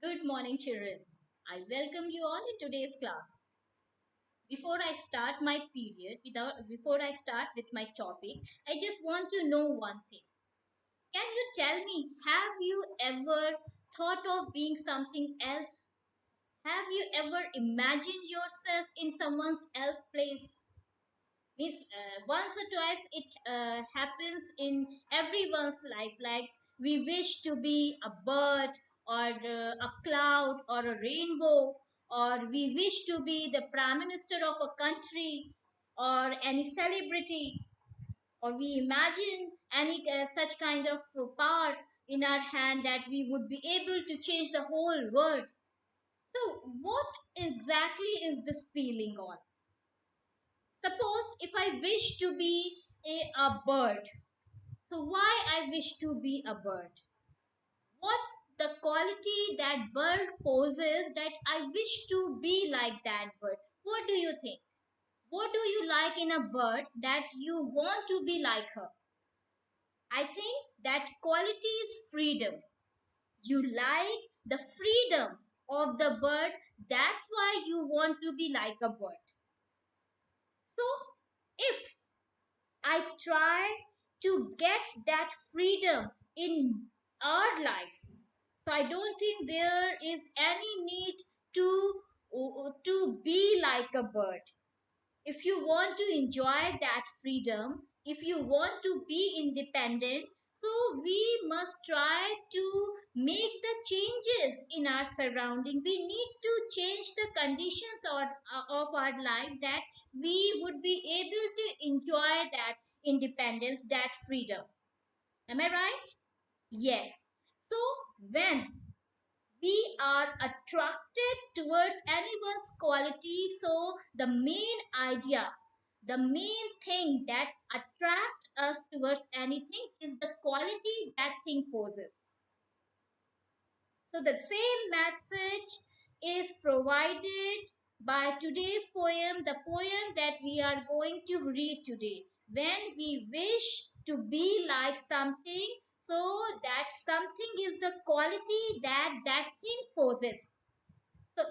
Good morning, children. I welcome you all in today's class. Before I start my before I start with my topic, I just want to know one thing. Can you tell me, have you ever thought of being something else? Have you ever imagined yourself in someone else's place? Means once or twice it happens in everyone's life, like we wish to be a bird or a cloud or a rainbow, or we wish to be the prime minister of a country or any celebrity, or we imagine any such kind of power in our hand that we would be able to change the whole world. So what exactly is this feeling on? Suppose if I wish to be a bird. So why I wish to be a bird? What the quality that bird possesses that I wish to be like that bird? What do you think? What do you like in a bird that you want to be like her? I think that quality is freedom. You like the freedom of the bird. That's why you want to be like a bird. So if I try to get that freedom in our life. So I don't think there is any need to be like a bird. If you want to enjoy that freedom, if you want to be independent, so we must try to make the changes in our surrounding. We need to change the conditions of our life that we would be able to enjoy that independence, that freedom. Am I right? Yes. So when we are attracted towards anyone's quality, so the main thing that attracts us towards anything is the quality that thing possesses. So the same message is provided by today's poem, the poem that we are going to read today. When we wish to be like something, so that something is the quality that that thing possesses. So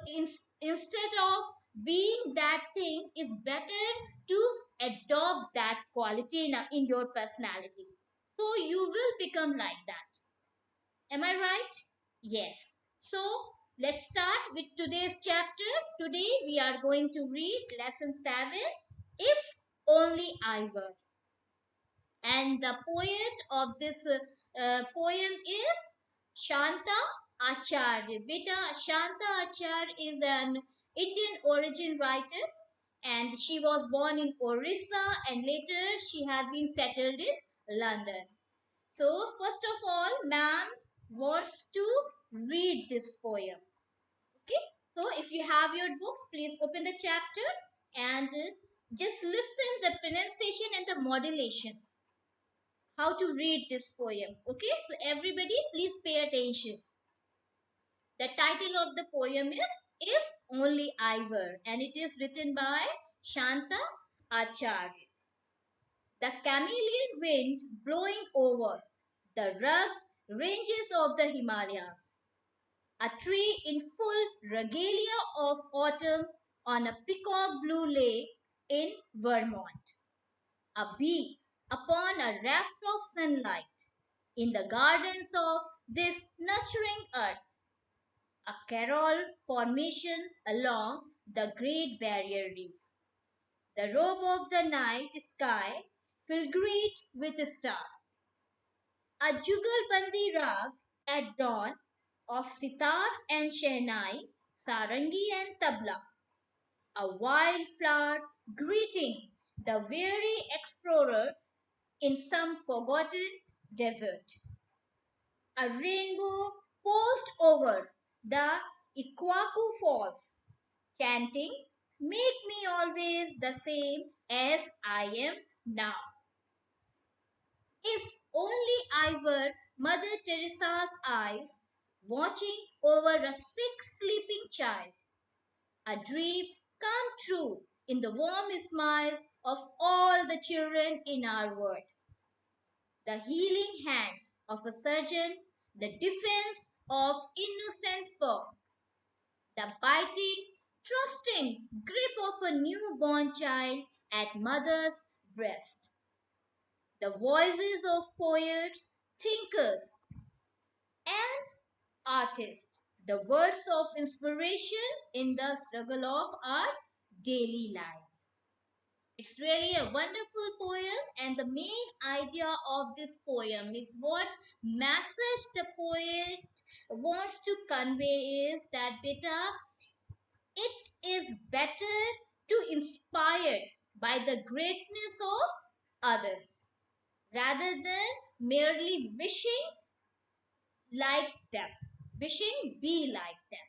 instead of being that thing, is better to adopt that quality in your personality. So you will become like that. Am I right? Yes. So let's start with today's chapter. Today we are going to read lesson 7, If Only I Were. And the poet of this poem is Shanta Acharya. Beta Shanta Acharya is an Indian origin writer, and she was born in Orissa, and later she has been settled in London. So first of all, ma'am wants to read this poem. Okay, so if you have your books, please open the chapter and just listen the pronunciation and the modulation, how to read this poem. Okay, so everybody please pay attention. The title of the poem is If Only I Were, and it is written by Shanta Acharya. The chameleon wind blowing over the rugged ranges of the Himalayas. A tree in full regalia of autumn on a peacock blue lake in Vermont. A bee upon a raft of sunlight in the gardens of this nurturing earth. A carol formation along the Great Barrier Reef. The robe of the night sky filigree with stars. A Jugalbandi rag at dawn of sitar and shehnai, sarangi and tabla. A wildflower greeting the weary explorer in some forgotten desert. A rainbow posed over the Ikwaku Falls, chanting, Make me always the same as I am now. If only I were Mother Teresa's eyes, watching over a sick sleeping child, a dream come true in the warm smiles of all the children in our world. The healing hands of a surgeon, the defense of innocent fur, the biting, trusting grip of a newborn child at mother's breast, the voices of poets, thinkers, and artists, the words of inspiration in the struggle of our daily lives. It's really a wonderful poem, and the main idea of this poem is what message the poet wants to convey is that beta, it is better to inspire by the greatness of others rather than merely wishing like them, wishing be like them.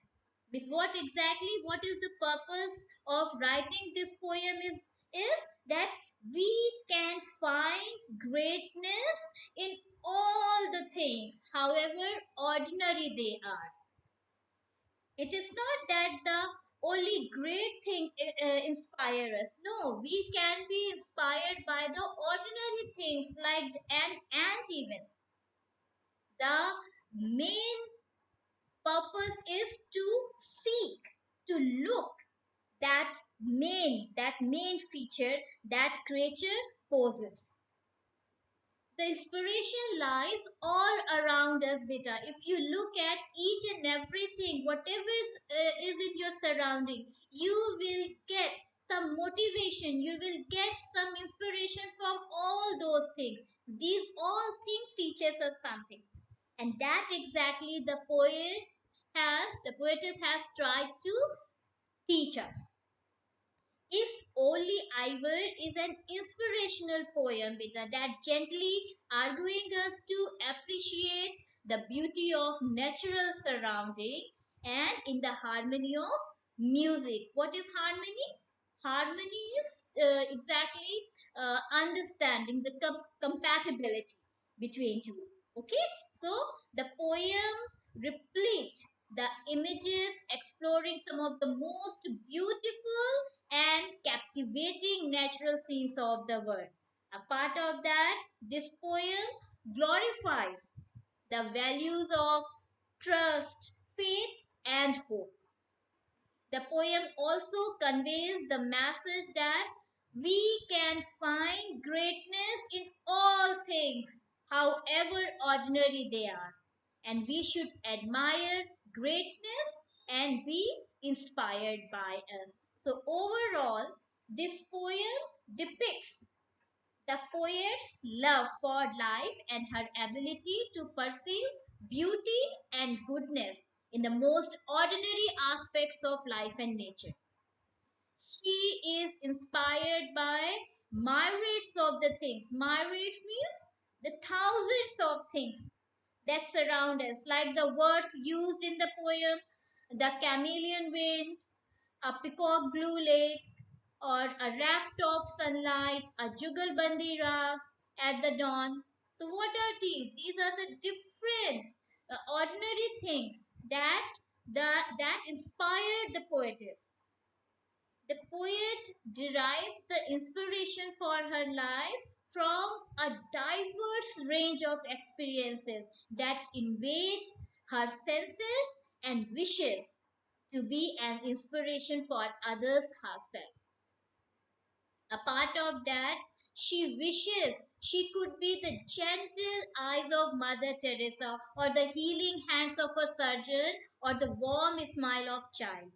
Miss, what is the purpose of writing this poem is that we can find greatness in all the things, however ordinary they are. It is not that the only great thing inspire us. No, we can be inspired by the ordinary things like an ant even. The main purpose is to seek, to look that main feature that creature poses. The inspiration lies all around us, beta. If you look at each and everything, whatever is in your surrounding, you will get some motivation, you will get some inspiration from all those things. These all things teaches us something, and that exactly the poetess has tried to teach us. If Only Ivor is an inspirational poem, beta, that gently arguing us to appreciate the beauty of natural surrounding and in the harmony of music. What is harmony? Harmony is exactly understanding the compatibility between two. Okay, so the poem replete the images exploring some of the most beautiful and captivating natural scenes of the world. A part of that, this poem glorifies the values of trust, faith, and hope. The poem also conveys the message that we can find greatness in all things, however ordinary they are. And we should admire greatness and be inspired by us. So, overall, this poem depicts the poet's love for life and her ability to perceive beauty and goodness in the most ordinary aspects of life and nature. She is inspired by myriads of the things. Myriads means the thousands of things that surround us, like the words used in the poem, the chameleon wind, a peacock blue lake, or a raft of sunlight, a jugalbandi rag at the dawn. So, what are these? These are the different ordinary things that inspired the poetess. The poet derives the inspiration for her life from a diverse range of experiences that invade her senses and wishes to be an inspiration for others herself. A part of that, she wishes she could be the gentle eyes of Mother Teresa, or the healing hands of a surgeon, or the warm smile of child.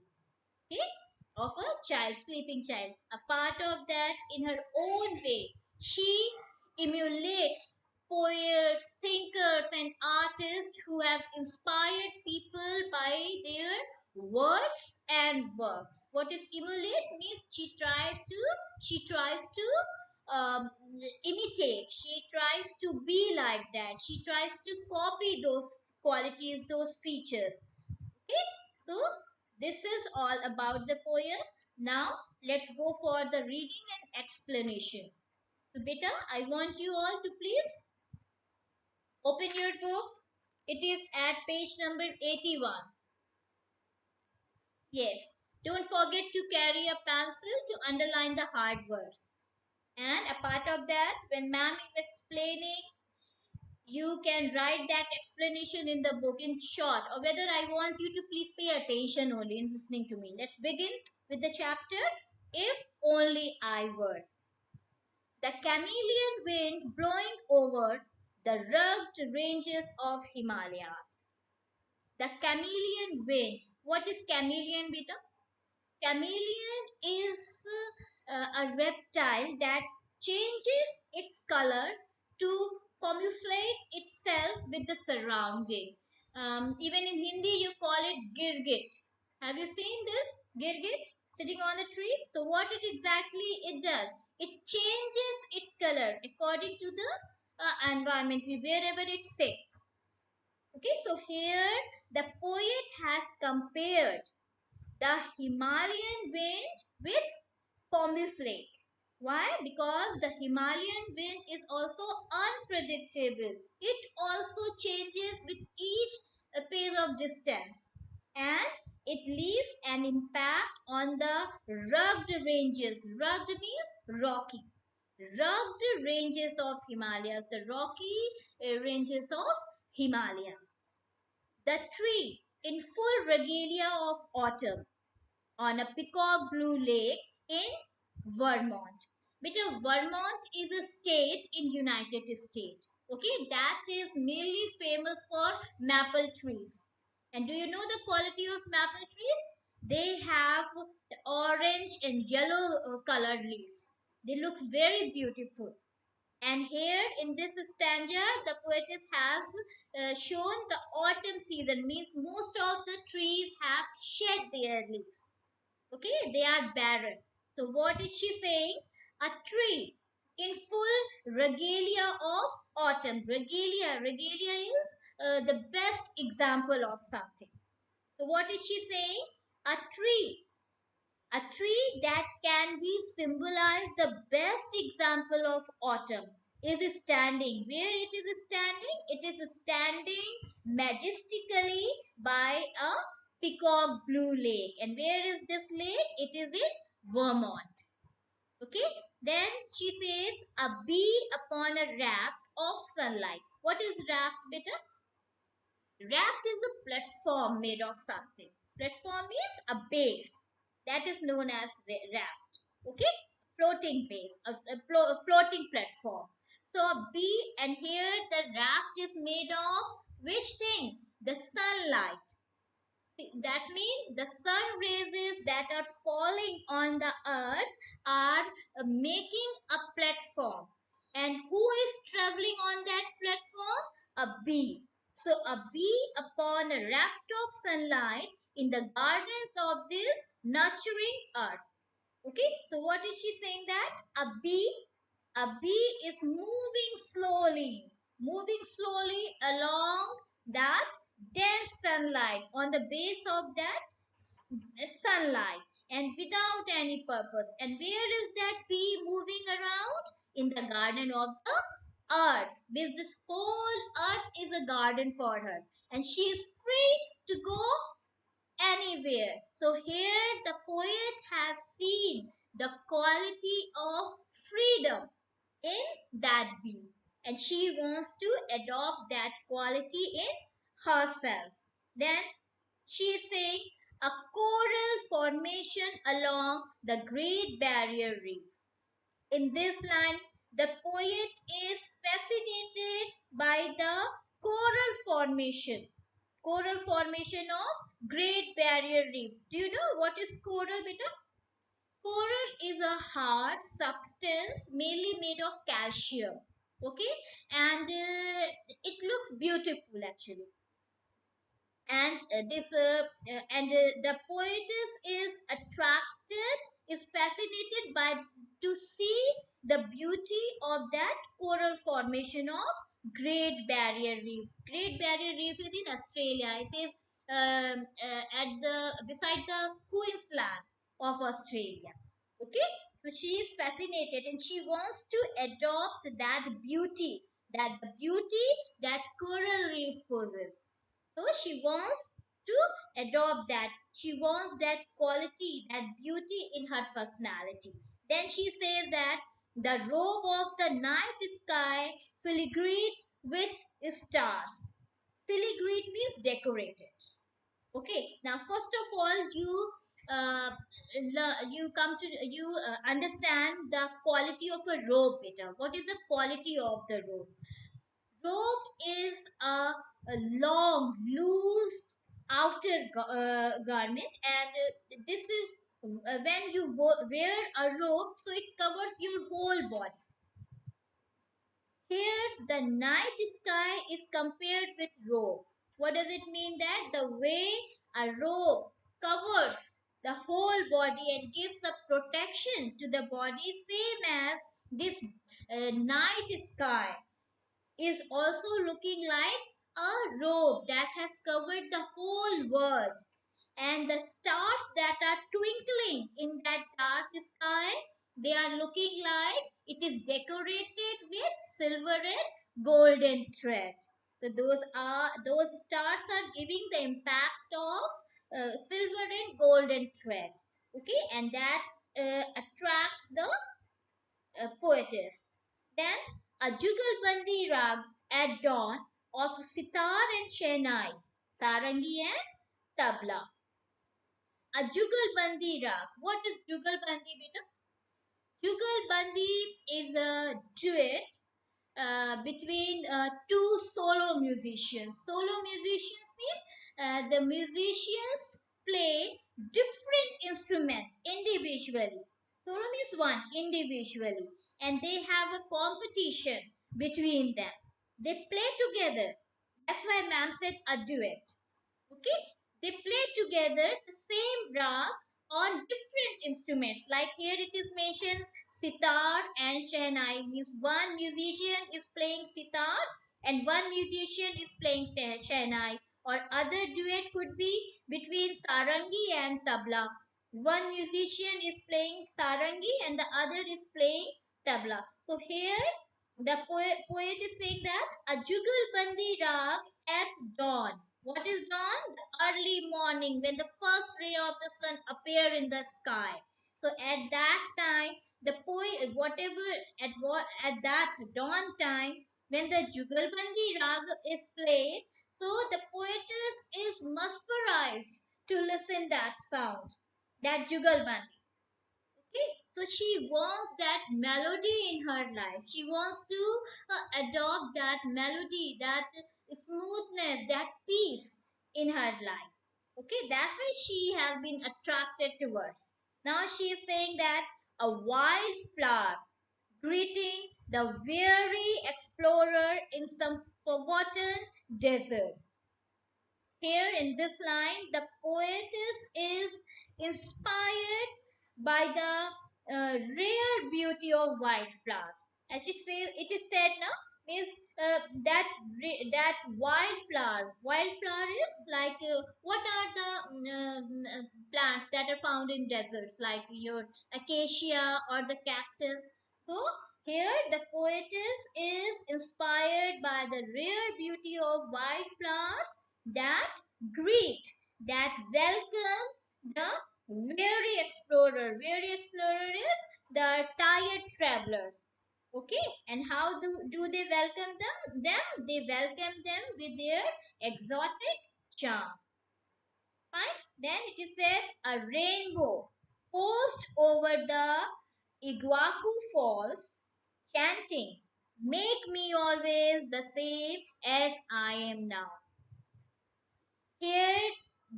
Okay? Of a child, sleeping child. A part of that, in her own way, she emulates poets, thinkers, and artists who have inspired people by their words and works. What is emulate means she tries to imitate. She tries to be like that. She tries to copy those qualities, those features. Okay, so this is all about the poem. Now let's go for the reading and explanation. So, beta, I want you all to please open your book. It is at page number 81. Yes, don't forget to carry a pencil to underline the hard words. And a part of that, when ma'am is explaining, You can write that explanation in the book in short, or whether I want you to please pay attention only in listening to me. Let's begin with the chapter If Only I Were. The chameleon wind blowing over the rugged ranges of Himalayas. The chameleon wind. What is chameleon, beta? Chameleon is a reptile that changes its color to camouflage itself with the surrounding. Even in Hindi, you call it girgit. Have you seen this girgit sitting on the tree? So, what it exactly it does? It changes its color according to the environment wherever it sits. Okay, so here the poet has compared the Himalayan wind with combi flake. Why? Because the Himalayan wind is also unpredictable. It also changes with each pace of distance, and it leaves an impact on the rugged ranges. Rugged means rocky. Rugged ranges of Himalayas, the rocky ranges of Himalayas. The tree in full regalia of autumn on a peacock blue lake in Vermont. But Vermont is a state in United States. Okay, that is mainly famous for maple trees. And do you know the quality of maple trees? They have the orange and yellow colored leaves. They look very beautiful. And here in this stanza, the poetess has shown the autumn season, means most of the trees have shed their leaves. Okay, they are barren. So, what is she saying? A tree in full regalia of autumn. Regalia is the best example of something. So, what is she saying? A tree that can be symbolized the best example of autumn is standing. Where it is standing? It is standing majestically by a peacock blue lake. And where is this lake? It is in Vermont. Okay. Then she says a bee upon a raft of sunlight. What is raft, beta? Raft is a platform made of something. Platform is a base that is known as raft. Okay, floating base, a floating platform. So a bee, and here the raft is made of which thing? The sunlight. That means the sun rays that are falling on the earth are making a platform. And who is traveling on that platform? A bee. So a bee upon a raft of sunlight in the gardens of this nurturing earth. Okay, so what is she saying that? A bee is moving slowly along that dense sunlight on the base of that sunlight and without any purpose. And where is that bee moving around? In the garden of the earth. Because this whole earth is a garden for her, and she is free to go anywhere. So here the poet has seen the quality of freedom in that bee, and she wants to adopt that quality in herself. Then she is saying a coral formation along the Great Barrier Reef. In this line, the poet is fascinated by the coral formation. Coral formation of Great Barrier Reef. Do you know what is coral, beta? Coral is a hard substance mainly made of calcium. Okay, and it looks beautiful actually. And the poetess is attracted, is fascinated by to see the beauty of that coral formation of Great Barrier Reef. Great Barrier Reef is in Australia. It is at the beside the Queensland of Australia. Okay, so she is fascinated and she wants to adopt that beauty, that coral reef possesses. So she wants to adopt that. She wants that quality, that beauty in her personality. Then she says that the robe of the night sky, filigreed with stars. Filigree means decorated. Okay, now first of all, uh, you come to you understand the quality of a robe better. What is the quality of the robe? Robe is a long, loose outer garment, and this is when you wear a robe, so it covers your whole body. Here, the night sky is compared with robe. What does it mean? That the way a robe covers the whole body and gives a protection to the body, same as this night sky is also looking like a robe that has covered the whole world. And the stars that are twinkling in that dark sky, they are looking like it is decorated with silver and golden thread. So those stars are giving the impact of silver and golden thread. Okay, and that attracts the poetess. Then a Jugalbandi rag at dawn of sitar and shehnai, sarangi and tabla. A Jugalbandi rag. What is Jugalbandi, beta? Jugalbandi is a duet between two solo musicians. Solo musicians means the musicians play different instrument individually. Solo means one individually, and they have a competition between them. They play together. That's why ma'am said a duet. Okay, they play together the same rag on different instruments. Like here it is mentioned sitar and shehnai, means one musician is playing sitar and one musician is playing shehnai. Or other duet could be between sarangi and tabla. One musician is playing sarangi and the other is playing tabla. So here the poet is saying that a jugal bandi rag at dawn. What is dawn? The early morning, when the first ray of the sun appear in the sky. So at that time, the poet, whatever at that dawn time, when the jugalbandi rag is played, so the poetess is mesmerized to listen that sound, that jugalbandi. Okay, so she wants that melody in her life. She wants to adopt that melody, that smoothness, that peace in her life. Okay, that's why she has been attracted towards. Now she is saying that a wild flower greeting the weary explorer in some forgotten desert. Here in this line, the poetess is inspired by the rare beauty of wildflower. As it says, it is said now, means that wildflower. Wildflower is like what are the plants that are found in deserts, like your acacia or the cactus. So here the poetess is inspired by the rare beauty of wildflowers that greet, that welcome the weary explorer. Weary explorer is the tired travelers. Okay, and how do they welcome them? They welcome them with their exotic charm. Fine. Then it is said a rainbow posed over the Iguacu Falls, chanting, "Make me always the same as I am now." Here,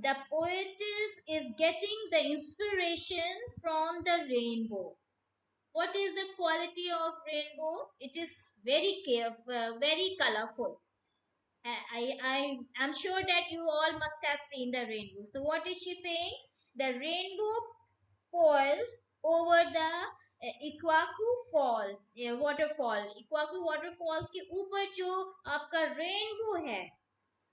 the poetess is getting the inspiration from the rainbow. What is the quality of rainbow? It is very colorful. I'm sure that you all must have seen the rainbow. So what is she saying? The rainbow poised over the Iguazu fall waterfall. Iguazu waterfall के ऊपर जो आपका rainbow है,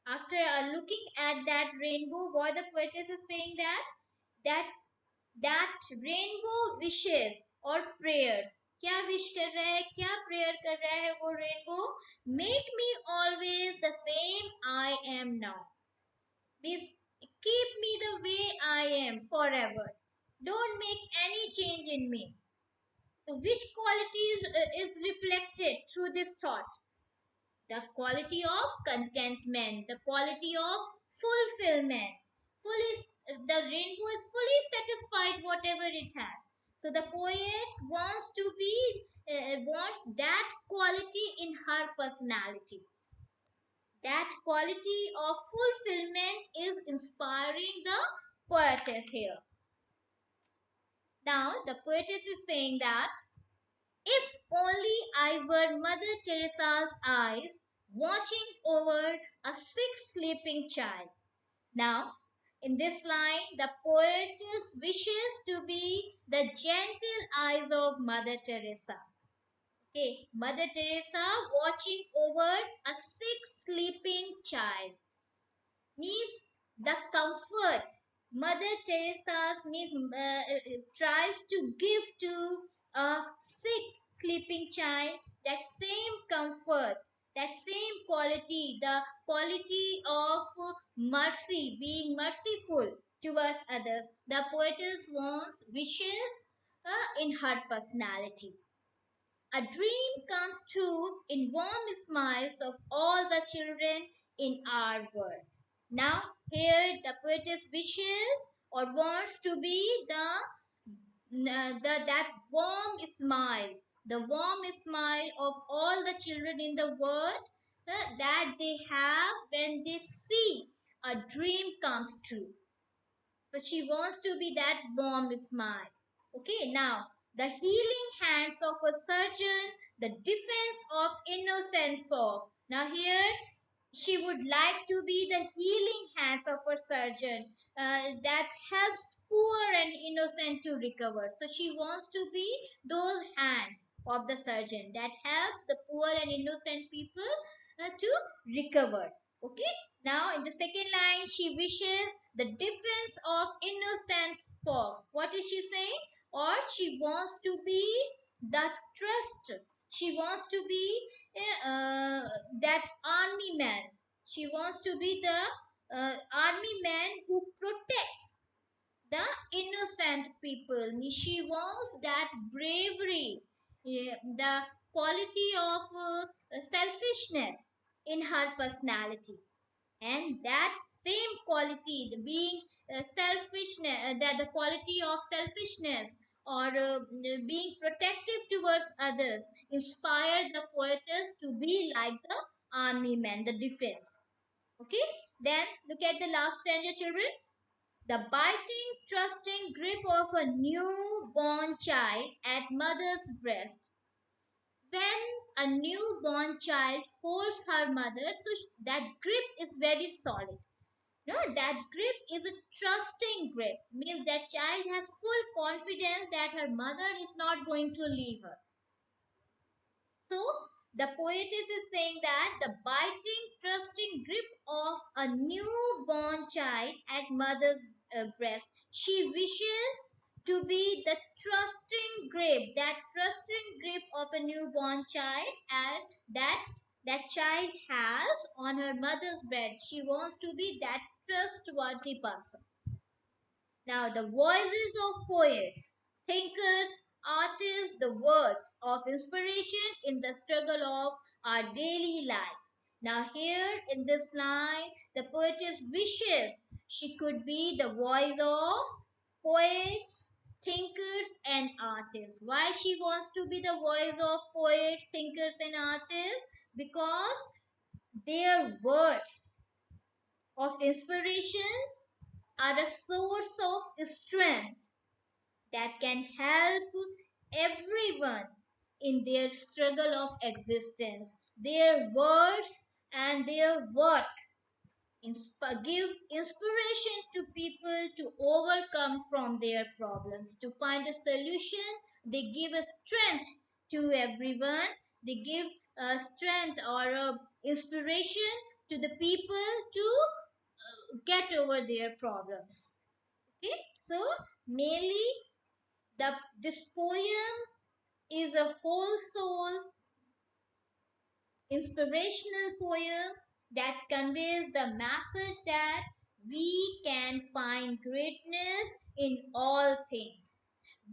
after looking at that rainbow, what the poetess is saying that that rainbow wishes or prayers. क्या wish कर रहा है, क्या प्रेयर कर रहा है वो rainbow? Make me always the same I am now. Means keep me the way I am forever. Don't make any change in me. So which qualities is reflected through this thought? the quality of contentment, the quality of fulfillment. The rainbow is fully satisfied whatever it has. So the poet wants that quality in her personality. That quality of fulfillment is inspiring the poetess here. Now the poetess is saying that if only I were Mother Teresa's eyes watching over a sick sleeping child. Now, in this line, the poetess wishes to be the gentle eyes of Mother Teresa. Okay, Mother Teresa watching over a sick sleeping child means the comfort. Mother Teresa's means tries to give to a sick sleeping child that same comfort, that same quality, the quality of mercy, being merciful towards others. The poetess wants wishes in her personality. A dream comes true in warm smiles of all the children in our world. Now, here the poetess wishes or wants to be that the warm smile of all the children in the world that they have when they see a dream comes true. So she wants to be that warm smile. Okay, now the healing hands of a surgeon, the defense of innocent folk. Now here she would like to be the healing hands of a surgeon that helps poor and innocent to recover. So she wants to be those hands of the surgeon that helps the poor and innocent people to recover. Okay, now in the second line, she wishes the defense of innocent folk. What is she saying? Or she wants to be the trust. She wants to be that army man. She wants to be the army man who protects the innocent people. She wants that bravery, the quality of selfishness in her personality, and that same quality, the being selfishness, that the quality of selfishness or being protective towards others inspire the poetess to be like the army man, the defense. Okay, then look at the last stanza, children. The biting, trusting grip of a newborn child at mother's breast. When a newborn child holds her mother, so that grip is very solid. No, that grip is a trusting grip, means that child has full confidence that her mother is not going to leave her. So the poetess is saying that the biting, trusting grip of a newborn child at mother's breast, she wishes to be the trusting grip, that trusting grip of a newborn child, and that child has on her mother's breast. She wants to be that trustworthy person. Now, the voices of poets, thinkers, artists, the words of inspiration in the struggle of our daily lives. Now, here in this line, the poetess wishes she could be the voice of poets, thinkers, and artists. Why she wants to be the voice of poets, thinkers, and artists? Because their words of inspirations are a source of strength that can help everyone in their struggle of existence. Their words and their work give inspiration to people to overcome from their problems, to find a solution. They give a strength to everyone. They give a strength or a inspiration to the people to get over their problems. Okay, so mainly this poem is a whole soul inspirational poem that conveys the message that we can find greatness in all things.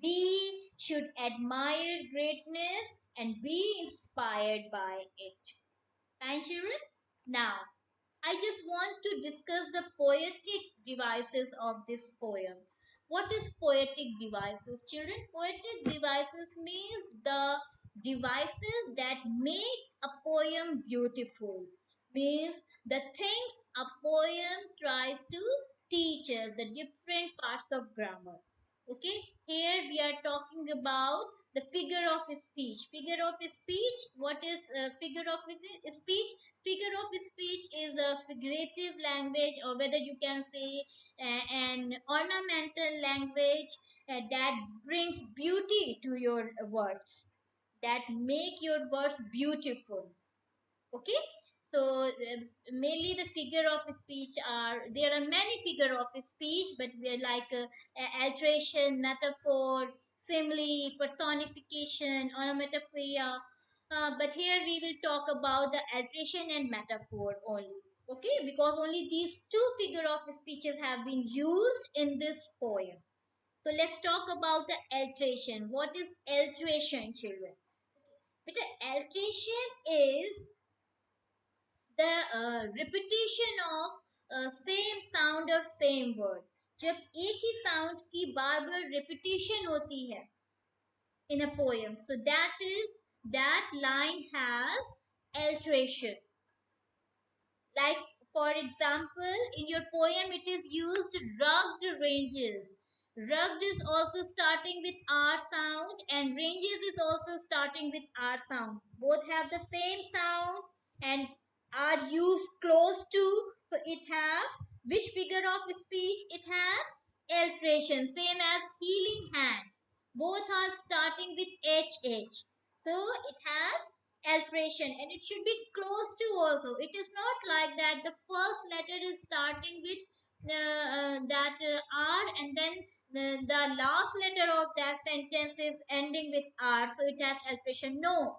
We should admire greatness and be inspired by it. Fine, children? Now, I just want to discuss the poetic devices of this poem. What is poetic devices, children? Poetic devices means the devices that make a poem beautiful. Means the things a poem tries to teach us, the different parts of grammar. Okay, here we are talking about the figure of speech. Figure of speech. What is figure of speech? Figure of speech is a figurative language, or whether you can say an ornamental language that brings beauty to your words, that make your words beautiful. Okay, so mainly the figure of speech are, there are many figure of speech, but we are like alteration, metaphor, simile, personification, onomatopoeia, but here we will talk about the alteration and metaphor only. Okay, because only these two figure of speeches have been used in this poem. So let's talk about the alteration. What is alteration, children? But alteration is the repetition of same sound और same word, जब एक ही sound की बार बार repetition होती है in a poem, so that line has alteration. Like, for example, in your poem, it is used rugged ranges. Rugged is also starting with R sound, and ranges is also starting with R sound. Both have the same sound and are used close to. So it have which figure of speech? It has alteration, same as healing hands. Both are starting with HH. So it has alteration, and it should be close to also. It is not like that the first letter is starting with that R, and then the last letter of that sentence is ending with R, so it has alteration. No,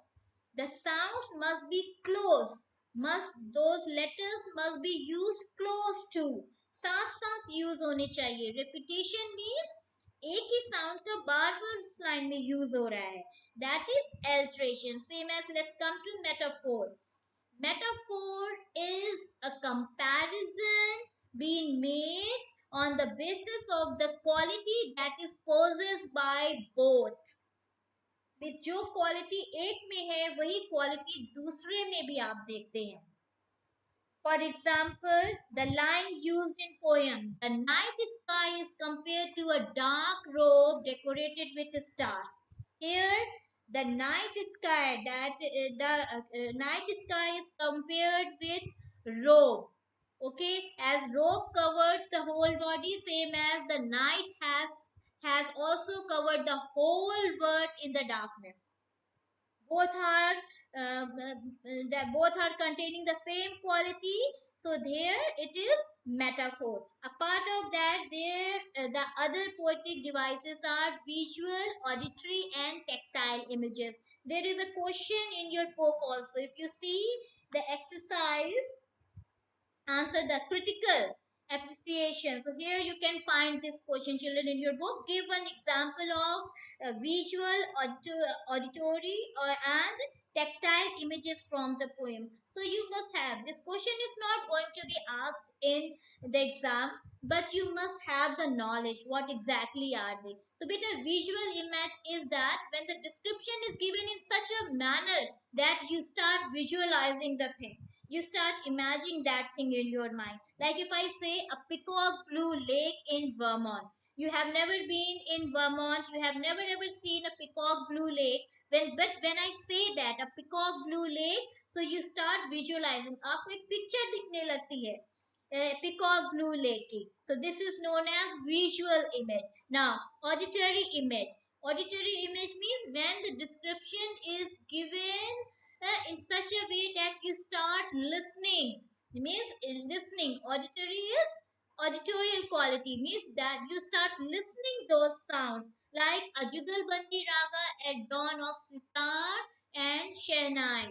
the sounds must be close, must, those letters must be used close to, साथ साथ use होने चाहिए. Repetition means एक ही sound का बार बार उस line में use हो रहा है. That is alteration. Same as, let's come to metaphor. Metaphor is a comparison being made on the basis of the quality that is possessed by both. में जो quality एक में है वही क्वालिटी दूसरे में भी आप देखते हैं. For example, the line used in poem, the night sky is compared to a dark robe decorated with stars. Here, the night sky, the night sky is compared with robe. Okay, as robe covers the whole body, same as the night has also covered the whole world in the darkness. Both are that both are containing the same quality, so there it is metaphor. A part of that, there the other poetic devices are visual, auditory, and tactile images. There is a question in your book also. If you see the exercise, answer the critical appreciation. So here you can find this question, children, in your book. Give an example of visual, auditory, and tactile images from the poem. So you must have, this question is not going to be asked in the exam, but you must have the knowledge what exactly are they. So beta visual image is that when the description is given in such a manner that you start visualizing the thing, you start imagining that thing in your mind. Like if I say a peacock blue lake in Vermont, you have never been in Vermont, you have never ever seen a peacock blue lake. When I say that a peacock blue lake, so you start visualizing, आपको एक picture दिखने लगती है peacock blue lake की. So this is known as visual image. Now auditory image. Auditory image means when the description is given in such a way that you start listening. It means in listening, auditory is auditorial quality, means that you start listening those sounds, like a Jugalbandi raga at dawn of sitar and shehnai.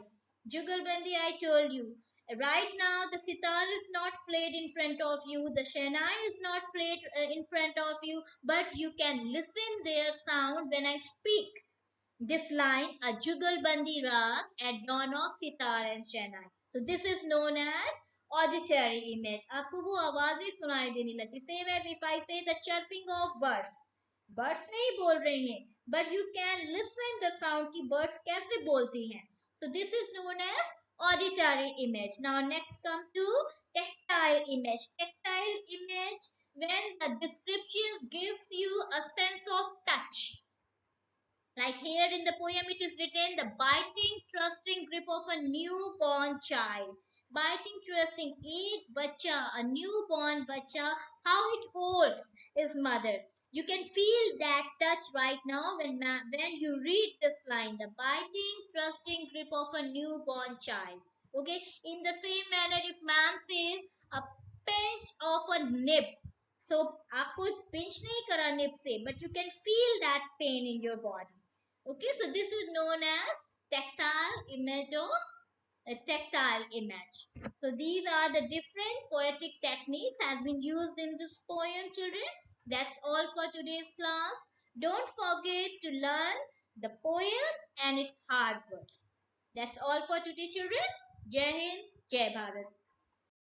Jugalbandi, I told you. Right now, the sitar is not played in front of you, the shehnai is not played in front of you, but you can listen their sound when I speak this line, a Jugalbandi Rag at dawn of sitar and shehnai. So this is known as auditory image. आपको वो आवाजें सुनाई देने लगती. Same as if I say the chirping of birds. Birds नहीं बोल रही हैं, but you can listen the sound कि birds कैसे बोलती हैं. So this is known as auditory image. Now next come to tactile image. Tactile image when the descriptions gives you a sense of touch. Like here in the poem, it is written the biting, trusting grip of a newborn child. Biting, trusting, एक बच्चा, a newborn बच्चा, how it holds his mother. You can feel that touch right now when you read this line. The biting, trusting grip of a newborn child. Okay. In the same manner, if ma'am says a pinch of a nib, so आपको pinch नहीं करा nib से, but you can feel that pain in your body. Okay, so this is known as tactile image of a tactile image. So these are the different poetic techniques have been used in this poem, children. That's all for today's class. Don't forget to learn the poem and its hard words. That's all for today, children. Jai Hind, Jai Bharat.